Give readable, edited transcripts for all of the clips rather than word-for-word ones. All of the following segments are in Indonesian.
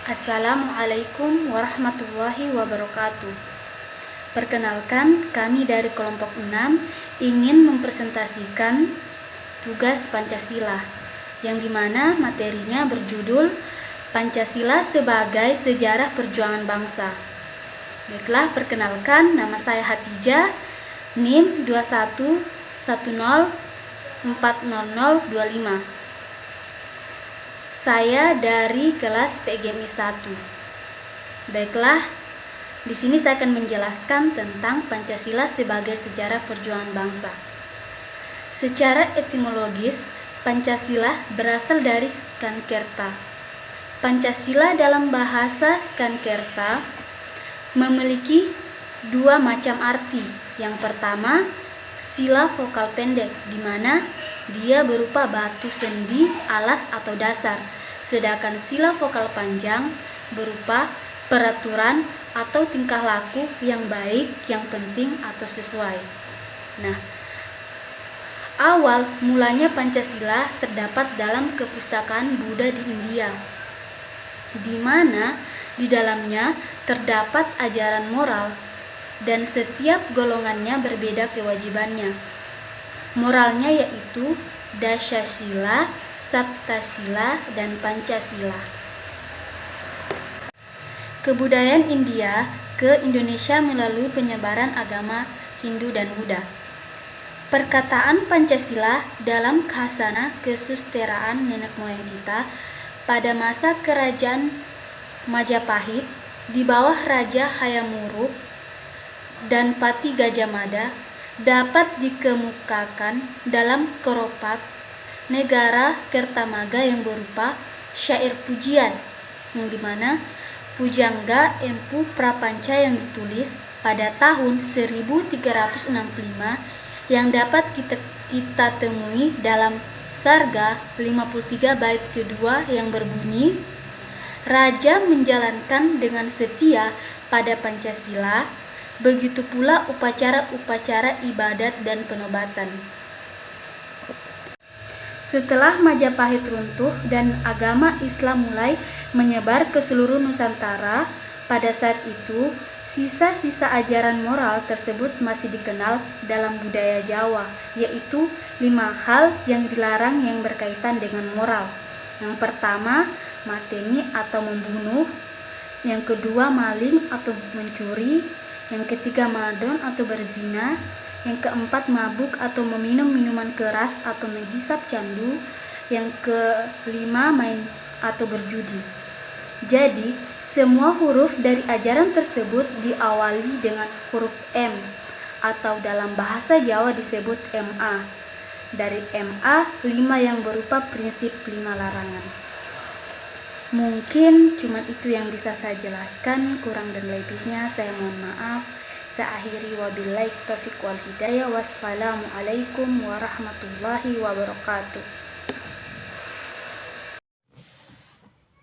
Assalamualaikum warahmatullahi wabarakatuh. Perkenalkan, kami dari kelompok 6 ingin mempresentasikan tugas Pancasila, yang dimana materinya berjudul Pancasila sebagai Sejarah Perjuangan Bangsa. Baiklah, perkenalkan, nama saya Hatijah, NIM 2110400025. Saya dari kelas PGMI 1. Baiklah, di sini saya akan menjelaskan tentang Pancasila sebagai sejarah perjuangan bangsa. Secara etimologis, Pancasila berasal dari Sanskerta. Pancasila dalam bahasa Sanskerta memiliki dua macam arti. Yang pertama, sila vokal pendek, di mana dia berupa batu sendi, alas atau dasar, sedangkan sila vokal panjang berupa peraturan atau tingkah laku yang baik, yang penting atau sesuai. Nah, awal mulanya Pancasila terdapat dalam kepustakaan Buddha di India, di mana di dalamnya terdapat ajaran moral dan setiap golongannya berbeda kewajibannya. Moralnya yaitu Dasasila, Saptasila, dan Pancasila. Kebudayaan India ke Indonesia melalui penyebaran agama Hindu dan Buddha. Perkataan Pancasila dalam khasana kesusteraan nenek moyang kita pada masa kerajaan Majapahit di bawah Raja Hayam Wuruk dan Pati Gajah Mada dapat dikemukakan dalam keropat negara Kertamaga yang berupa syair pujian, yang dimana Pujangga Empu Prapanca yang ditulis pada tahun 1365 yang dapat kita temui dalam Sarga 53 bait kedua yang berbunyi, Raja menjalankan dengan setia pada Pancasila, begitu pula upacara-upacara ibadat dan penobatan. Setelah Majapahit runtuh dan agama Islam mulai menyebar ke seluruh Nusantara, pada saat itu sisa-sisa ajaran moral tersebut masih dikenal dalam budaya Jawa, yaitu 5 hal yang dilarang yang berkaitan dengan moral. Yang pertama, mateni atau membunuh. Yang kedua, maling atau mencuri. Yang ketiga, madon atau berzina. Yang keempat, mabuk atau meminum minuman keras atau menghisap candu. Yang kelima, main atau berjudi. Jadi, semua huruf dari ajaran tersebut diawali dengan huruf M, atau dalam bahasa Jawa disebut MA. Dari MA, 5 yang berupa prinsip 5 larangan. Mungkin cuma itu yang bisa saya jelaskan, kurang dan lebihnya saya mohon maaf. Saya akhiri wabillahi taufiq wal hidayah. Wassalamualaikum warahmatullahi wabarakatuh.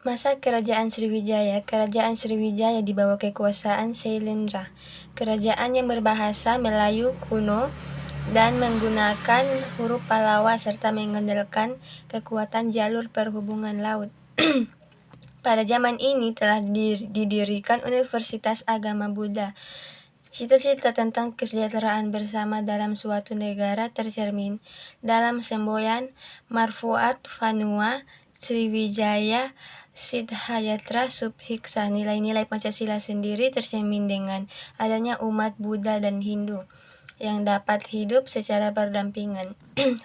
Masa Kerajaan Sriwijaya. Kerajaan Sriwijaya di bawah kekuasaan Sailendra, kerajaan yang berbahasa Melayu kuno dan menggunakan huruf Pallawa serta mengandalkan kekuatan jalur perhubungan laut. Pada zaman ini telah didirikan Universitas Agama Buddha. Cita-cita tentang kesejahteraan bersama dalam suatu negara tercermin dalam semboyan Marfuat Vanua Sriwijaya Sidhayatra Subhiksa. Nilai-nilai Pancasila sendiri tercermin dengan adanya umat Buddha dan Hindu yang dapat hidup secara berdampingan.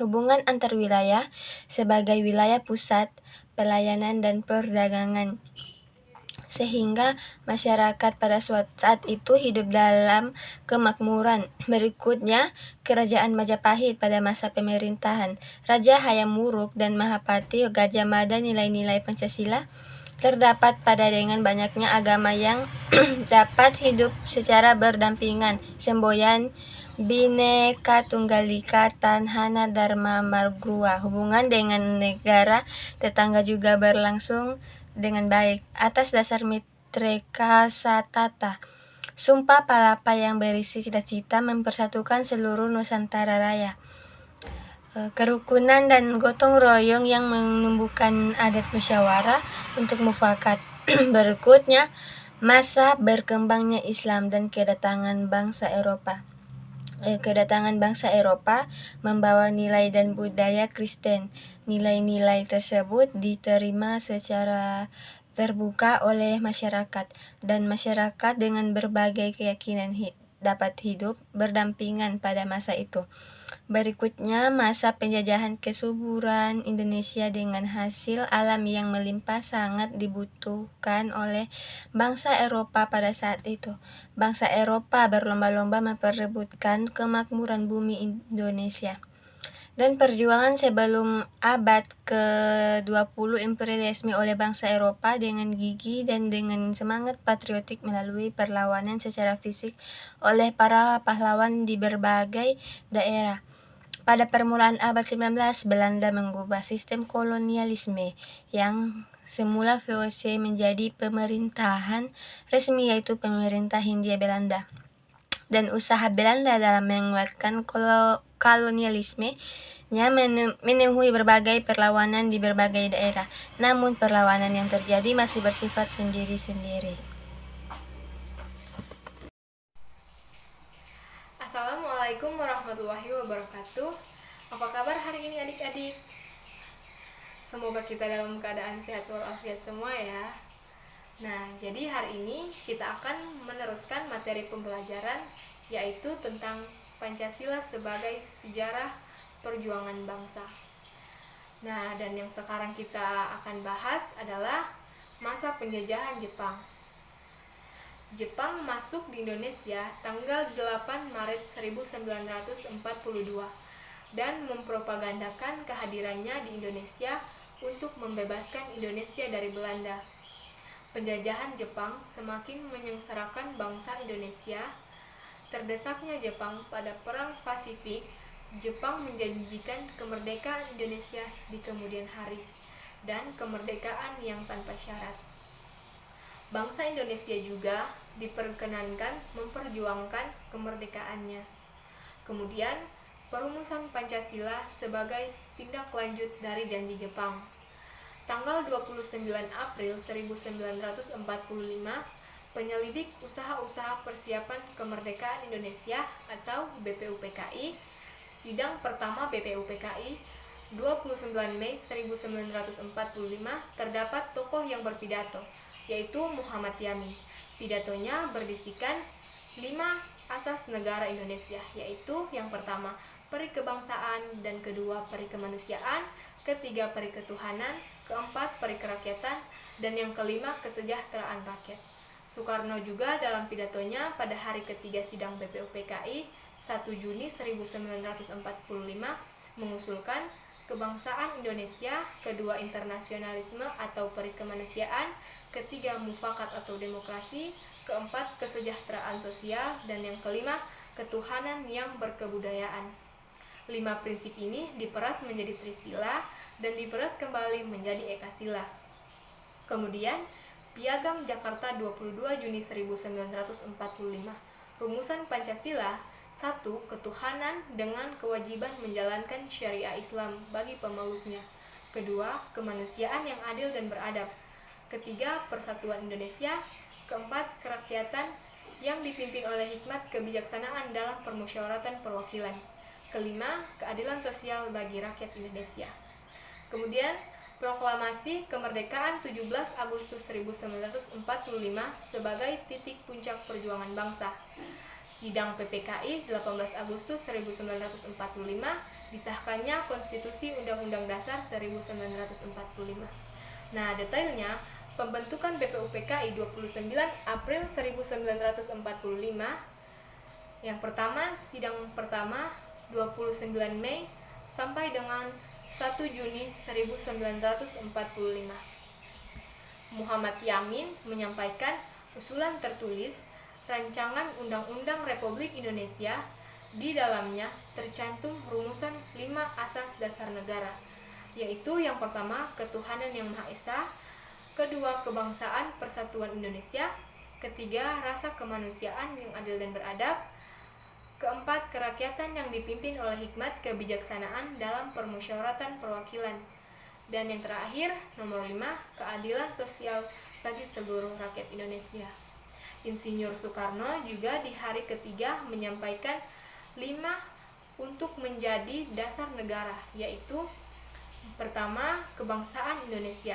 Hubungan antar wilayah sebagai wilayah pusat pelayanan dan perdagangan, sehingga masyarakat pada suatu saat itu hidup dalam kemakmuran. Berikutnya, Kerajaan Majapahit pada masa pemerintahan Raja Hayam Wuruk dan Mahapati Gajah Mada. Nilai-nilai Pancasila terdapat pada dengan banyaknya agama yang dapat hidup secara berdampingan. Semboyan Bhinneka Tunggal Ika Tanhana Dharma Margruwa. Hubungan dengan negara tetangga juga berlangsung dengan baik atas dasar Mitreka Satata. Sumpah Palapa yang berisi cita-cita mempersatukan seluruh Nusantara Raya. Kerukunan dan gotong royong yang menumbuhkan adat musyawarah untuk mufakat. Berikutnya, masa berkembangnya Islam dan kedatangan bangsa Eropa. Kedatangan bangsa Eropa membawa nilai dan budaya Kristen. Nilai-nilai tersebut diterima secara terbuka oleh masyarakat, dan masyarakat dengan berbagai keyakinan dapat hidup berdampingan pada masa itu. Berikutnya, masa penjajahan kesuburan Indonesia dengan hasil alam yang melimpah sangat dibutuhkan oleh bangsa Eropa pada saat itu. Bangsa Eropa berlomba-lomba memperebutkan kemakmuran bumi Indonesia. Dan perjuangan sebelum abad ke-20 imperialisme oleh bangsa Eropa dengan gigih dan dengan semangat patriotik melalui perlawanan secara fisik oleh para pahlawan di berbagai daerah. Pada permulaan abad 19, Belanda mengubah sistem kolonialisme yang semula VOC menjadi pemerintahan resmi, yaitu pemerintah Hindia Belanda. Dan usaha Belanda dalam menguatkan kolonialisme-nya menemui berbagai perlawanan di berbagai daerah. Namun perlawanan yang terjadi masih bersifat sendiri-sendiri. Assalamualaikum warahmatullahi wabarakatuh. Apa kabar hari ini adik-adik? Semoga kita dalam keadaan sehat walafiat semua ya. Nah, jadi hari ini kita akan meneruskan materi pembelajaran, yaitu tentang Pancasila sebagai sejarah perjuangan bangsa. Nah, dan yang sekarang kita akan bahas adalah masa penjajahan Jepang. Jepang masuk di Indonesia tanggal 8 Maret 1942 dan mempropagandakan kehadirannya di Indonesia untuk membebaskan Indonesia dari Belanda. Penjajahan Jepang semakin menyengsarakan bangsa Indonesia. Terdesaknya Jepang pada Perang Pasifik, Jepang menjanjikan kemerdekaan Indonesia di kemudian hari dan kemerdekaan yang tanpa syarat. Bangsa Indonesia juga diperkenankan memperjuangkan kemerdekaannya. Kemudian, perumusan Pancasila sebagai tindak lanjut dari janji Jepang. Tanggal 29 April 1945, penyelidik usaha-usaha persiapan kemerdekaan Indonesia atau BPUPKI, sidang pertama BPUPKI, 29 Mei 1945, terdapat tokoh yang berpidato, yaitu Muhammad Yamin. Pidatonya berdisikan 5 asas negara Indonesia, yaitu yang pertama, peri kebangsaan, dan kedua, peri kemanusiaan, ketiga, peri ketuhanan, keempat, peri kerakyatan, dan yang kelima, kesejahteraan rakyat. Soekarno juga dalam pidatonya pada hari ketiga sidang BPUPKI 1 Juni 1945 mengusulkan kebangsaan Indonesia, kedua, internasionalisme atau peri kemanusiaan, ketiga, mufakat atau demokrasi, keempat, kesejahteraan sosial, dan yang kelima, ketuhanan yang berkebudayaan. 5 prinsip ini diperas menjadi Trisila dan diperas kembali menjadi Ekasila. Kemudian, Piagam Jakarta 22 Juni 1945. Rumusan Pancasila: 1. Ketuhanan dengan kewajiban menjalankan syariah Islam bagi pemeluknya. Kedua, kemanusiaan yang adil dan beradab. Ketiga, persatuan Indonesia. Keempat, kerakyatan yang dipimpin oleh hikmat kebijaksanaan dalam permusyawaratan perwakilan. Kelima, keadilan sosial bagi rakyat Indonesia. Kemudian, proklamasi kemerdekaan 17 Agustus 1945 sebagai titik puncak perjuangan bangsa. Sidang PPKI 18 Agustus 1945, disahkannya Konstitusi Undang-Undang Dasar 1945. Nah, detailnya, pembentukan BPUPKI 29 April 1945. Yang pertama, sidang pertama 29 Mei sampai dengan 1 Juni 1945. Muhammad Yamin menyampaikan usulan tertulis Rancangan Undang-Undang Republik Indonesia. Di dalamnya tercantum rumusan 5 asas dasar negara, yaitu yang pertama, ketuhanan yang Maha Esa, kedua, kebangsaan persatuan Indonesia, ketiga, rasa kemanusiaan yang adil dan beradab, keempat, kerakyatan yang dipimpin oleh hikmat kebijaksanaan dalam permusyawaratan perwakilan, dan yang terakhir, nomor 5, keadilan sosial bagi seluruh rakyat Indonesia. Insinyur Soekarno juga di hari ketiga menyampaikan 5 untuk menjadi dasar negara, yaitu pertama, kebangsaan Indonesia,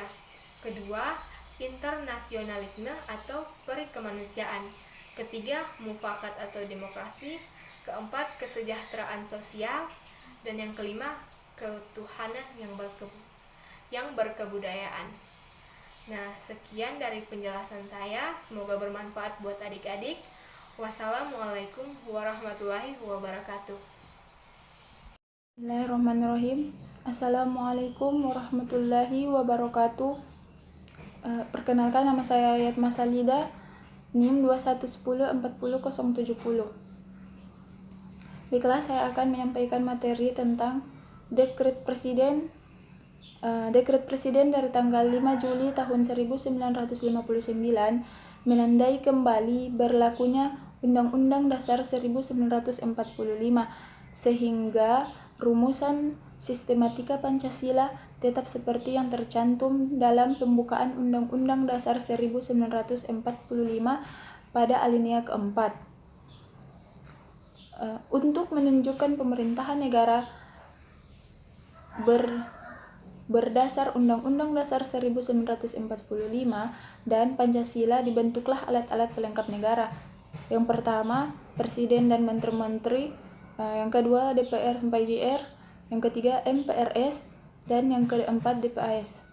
kedua, internasionalisme atau perikemanusiaan, ketiga, mufakat atau demokrasi, keempat, kesejahteraan sosial, dan yang kelima, ketuhanan yang berkebudayaan. Nah, sekian dari penjelasan saya, semoga bermanfaat buat adik-adik. Wassalamualaikum warahmatullahi wabarakatuh. Bismillahirrahmanirrahim. Assalamualaikum warahmatullahi wabarakatuh. Perkenalkan, nama saya Yatma Salida, NIM 21104070. Baiklah, saya akan menyampaikan materi tentang Dekret Presiden dari tanggal 5 Juli tahun 1959 menandai kembali berlakunya Undang-Undang Dasar 1945 sehingga rumusan sistematika Pancasila tetap seperti yang tercantum dalam pembukaan Undang-Undang Dasar 1945 pada alinea keempat. Untuk menunjukkan pemerintahan negara berdasar Undang-Undang Dasar 1945 dan Pancasila, dibentuklah alat-alat pelengkap negara. Yang pertama, Presiden dan Menteri-Menteri, yang kedua DPR sampai JR, yang ketiga MPRS, dan yang keempat DPAS.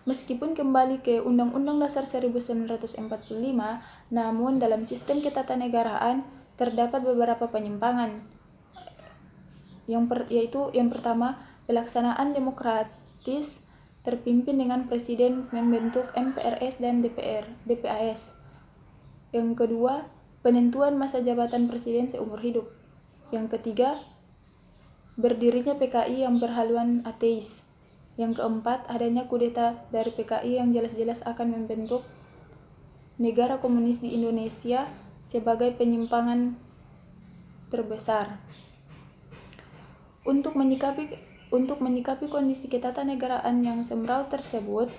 Meskipun kembali ke Undang-Undang Dasar 1945, namun dalam sistem ketatanegaraan terdapat beberapa penyimpangan, yaitu yang pertama, pelaksanaan demokratis terpimpin dengan Presiden membentuk MPRS dan DPAS. Yang kedua, penentuan masa jabatan Presiden seumur hidup. Yang ketiga, berdirinya PKI yang berhaluan ateis. Yang keempat, adanya kudeta dari PKI yang jelas-jelas akan membentuk negara komunis di Indonesia sebagai penyimpangan terbesar. Untuk menyikapi kondisi ketatanegaraan yang semrawut tersebut,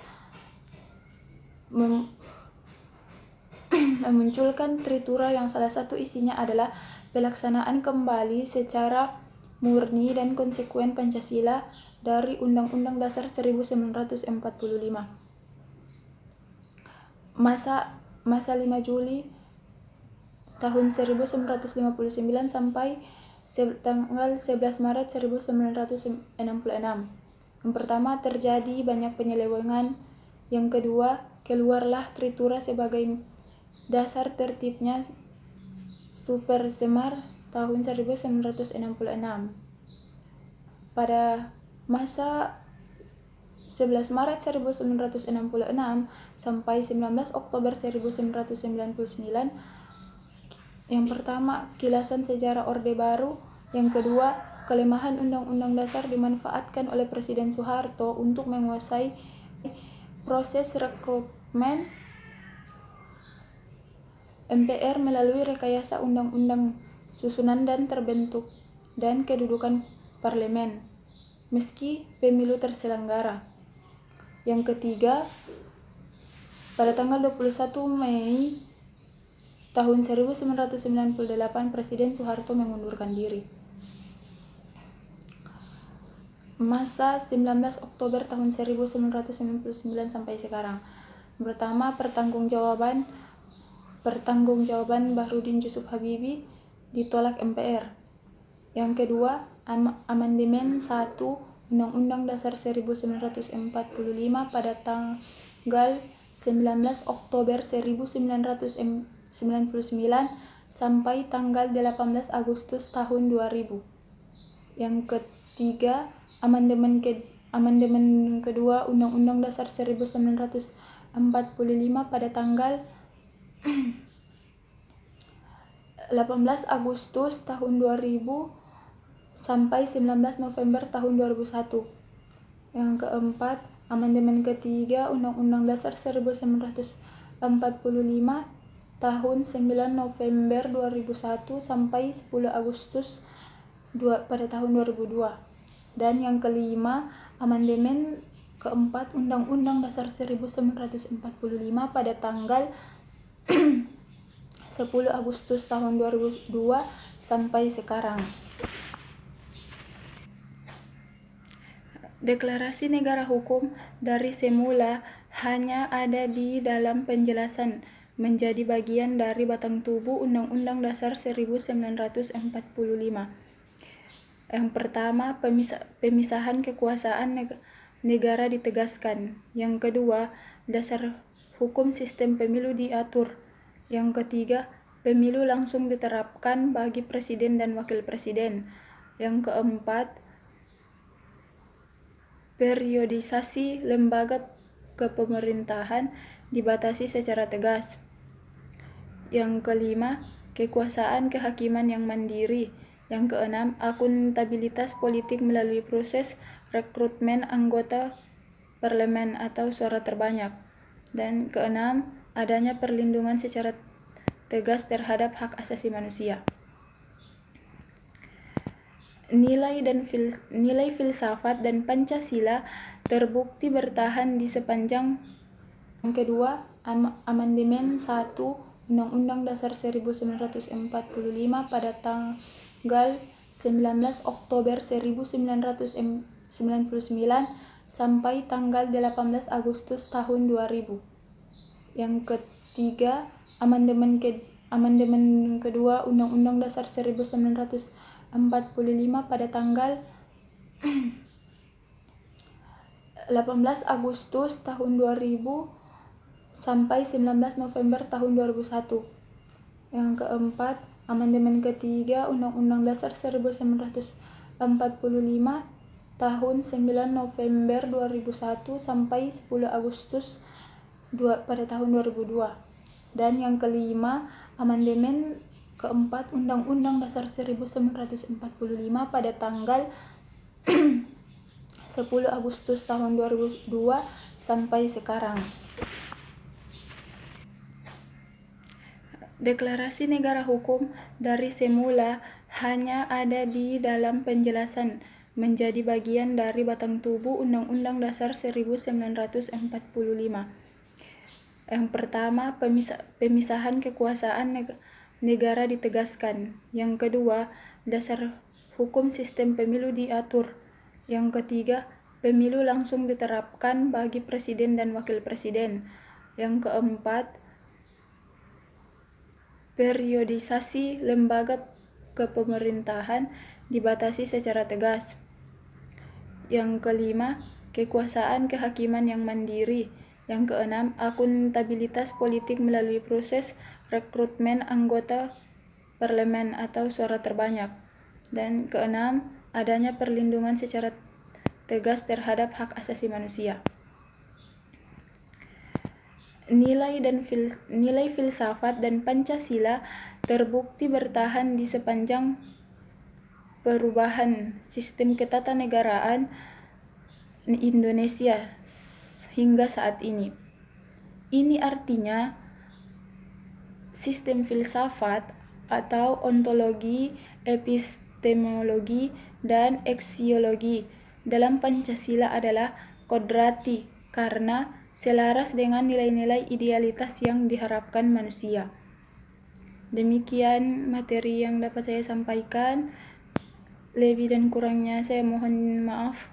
memunculkan tritura yang salah satu isinya adalah pelaksanaan kembali secara murni dan konsekuen Pancasila dari Undang-Undang Dasar 1945. Masa 5 Juli tahun 1959 sampai tanggal 11 Maret 1966. Yang pertama, terjadi banyak penyelewengan. Yang kedua, keluarlah tritura sebagai dasar tertibnya Supersemar tahun 1966. Pada masa 11 Maret 1966 sampai 19 Oktober 1999, yang pertama, kilasan sejarah Orde Baru. Yang kedua, kelemahan Undang-Undang Dasar dimanfaatkan oleh Presiden Soeharto untuk menguasai proses rekrutmen MPR melalui rekayasa undang-undang susunan dan terbentuk dan kedudukan parlemen meski pemilu terselenggara. Yang ketiga, pada tanggal 21 Mei tahun 1998 Presiden Soeharto mengundurkan diri. Masa 19 Oktober tahun 1999 sampai sekarang. Pertama, pertanggungjawaban Bahrudin Yusuf Habibie ditolak MPR. Yang kedua, amandemen 1 Undang-Undang Dasar 1945 pada tanggal 19 Oktober 1999 sampai tanggal 18 Agustus tahun 2000. Yang ketiga, amandemen kedua Undang-Undang Dasar 1945 pada tanggal 18 Agustus tahun 2000 sampai 19 November tahun 2001. Yang keempat, amandemen ketiga Undang-Undang Dasar 1945 tahun 9 November 2001 sampai 10 Agustus pada tahun 2002. Dan yang kelima, amandemen keempat Undang-Undang Dasar 1945 pada tanggal 10 Agustus tahun 2002 sampai sekarang. Deklarasi negara hukum dari semula hanya ada di dalam penjelasan, menjadi bagian dari batang tubuh Undang-Undang Dasar 1945. Yang pertama, pemisahan kekuasaan negara ditegaskan. Yang kedua, dasar hukum sistem pemilu diatur. Yang ketiga, pemilu langsung diterapkan bagi presiden dan wakil presiden. Yang keempat, periodisasi lembaga kepemerintahan dibatasi secara tegas. Yang kelima, kekuasaan kehakiman yang mandiri. Yang keenam, akuntabilitas politik melalui proses rekrutmen anggota parlemen atau suara terbanyak. Dan keenam, adanya perlindungan secara tegas terhadap hak asasi manusia. Nilai filsafat dan Pancasila terbukti bertahan di sepanjang. Yang kedua, Amandemen 1 Undang-Undang Dasar 1945 pada tanggal 19 Oktober 1999 sampai tanggal 18 Agustus tahun 2000. Yang ketiga, Amandemen kedua Undang-Undang Dasar 1945 pada tanggal 18 Agustus tahun 2000 sampai 19 November tahun 2001. Yang keempat, Amandemen ketiga Undang-Undang Dasar 1945 tahun 9 November 2001 sampai 10 Agustus pada tahun 2002. Dan yang kelima, Amandemen keempat Undang-Undang Dasar 1945 pada tanggal 10 Agustus tahun 2002 sampai sekarang. Deklarasi negara hukum dari semula hanya ada di dalam penjelasan, menjadi bagian dari batang tubuh Undang-Undang Dasar 1945. Yang pertama, pemisahan kekuasaan negara ditegaskan. Yang kedua, dasar hukum sistem pemilu diatur. Yang ketiga, pemilu langsung diterapkan bagi presiden dan wakil presiden. Yang keempat, periodisasi lembaga kepemerintahan dibatasi secara tegas. Yang kelima, kekuasaan kehakiman yang mandiri. Yang keenam, akuntabilitas politik melalui proses rekrutmen anggota parlemen atau suara terbanyak. Dan keenam, adanya perlindungan secara tegas terhadap hak asasi manusia. Nilai filsafat dan Pancasila terbukti bertahan di sepanjang perubahan sistem ketatanegaraan Indonesia hingga saat ini. Ini artinya sistem filsafat atau ontologi, epistemologi, dan aksiologi dalam Pancasila adalah kodrati karena selaras dengan nilai-nilai idealitas yang diharapkan manusia. Demikian materi yang dapat saya sampaikan. Lebih dan kurangnya saya mohon maaf.